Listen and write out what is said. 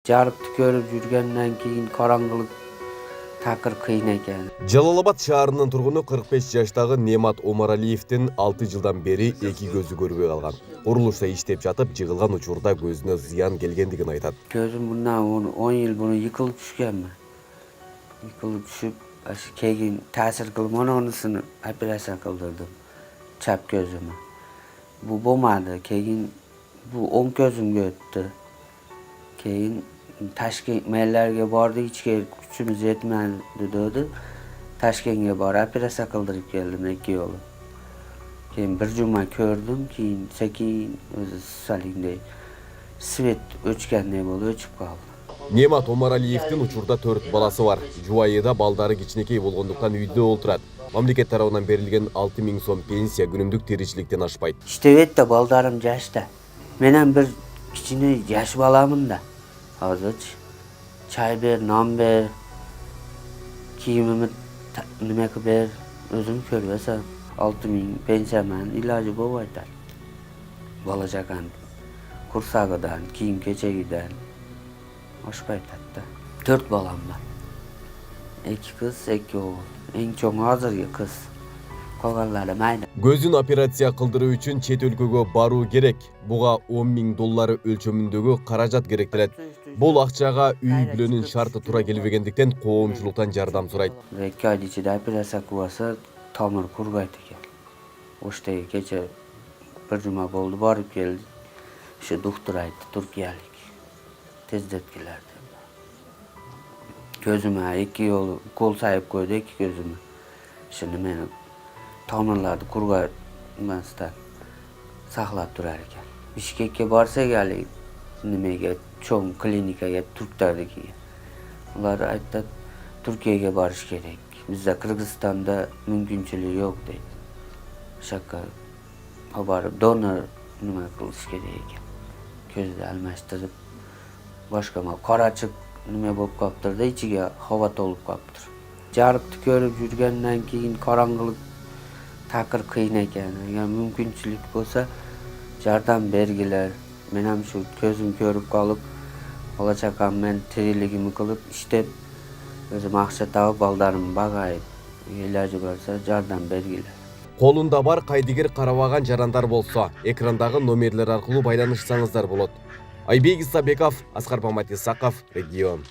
Жарыкты көрүп жүргөндөн кийин караңгылык такыр кыйын экен. Жалал-Абад шаарынын тургуну 45 жаштагы Немат Омаралиевдин 6 жылдан бери эки көзү көрбөй калган. Курулушта иштеп жатып, жыгылган учурда көзүнө зыян келгендигин айтат. Көзүм мындан 10 жыл буну йыкылып түшкөнмүн. Йыкылып түшүп, кийин таасир кылып онусун операция кылдырдым. Чап көзүмө. Бу болмады. Кийин бу оң көзүмгө өттү. Кийин Ташкент мээлерге барды, ичке күчүмүз жетмеди деди. Ташкентке барып операция кылдырып келдим 2 жолу. Кийин бир жума көрдүм, кийин секин өзү салиндей свет өчкөндей болуп өчүп калды. Немат Омаралиевдин учурда 4 баласы бар. Жубайыда балдары кичинекей болгондуктан үйдө олтурат. Мамлекет тарабынан берилген 6000 сом пенсия күнүмдүк тиричиликтен ашпайт. İşte de baldarım yaşta. Menen bir kichine yaş balamın da. Hazır çay ber, nam ber, kiyimimi nimek ber, özüm körvesem 6000 pensiyamen ilacı bobaytar. Balacakan, kursağıdan, kiyim keçegiden hoşbaytat da. 4 balam var. 2 kız, 2 oğul. En çok hazır kız. Kalganları mayda. Көзүн операция кылдыруу үчүн чет өлкөгө баруу керек. Буга 10 000 доллары өлчөмүндөгү каражат керектелет. Бул акчага үй бүлөнүн шарты туура келбегендиктен коомчулуктан жардам сурайт. 2 ай içinde operasiya kılsa tamir kurgayt ekan. Oştay kecha bir juma boldu barıp geldi. Şu doktor aytdı Turkiyalik. Tezdetkiler dedi. Gözüme 2 yolu kol sayıp koydu 2 gözüme. Şimdi meni tamirlardı kurgaymasdan saklap durar ekan. Bishkekке barsa geldi. Nimege çoğun klinikaya Türkler'deki. Ular aytdı Türkiye'ye barış gerek. Bizde Kırgızistan'da mümkünçülüğü yok dedi. Şaka haber donor nima kılış gerek. Gözde almashtırıp başka ma qaraçık nima bolup kaptırdı, içige hava tolup kaptır. Jarıkты көрүp жүргөндөн кийин караңгылык такыр кыйын экен. Эгер мүмкүнчүлүк болсо жардам бергилер. Менен şu көзүм көрүп калып, бала чакам мен тирилигими кылып иштеп, өзүм акча таап балдарымды багайып, илажы барса жардам бергилер. Колунда бар кайдыгер карабаган жарандар болсо, экрандагы номерлер аркылуу байланышсаңыздар болот. Айбек Исабеков, Аскар Маматисаков, Регион.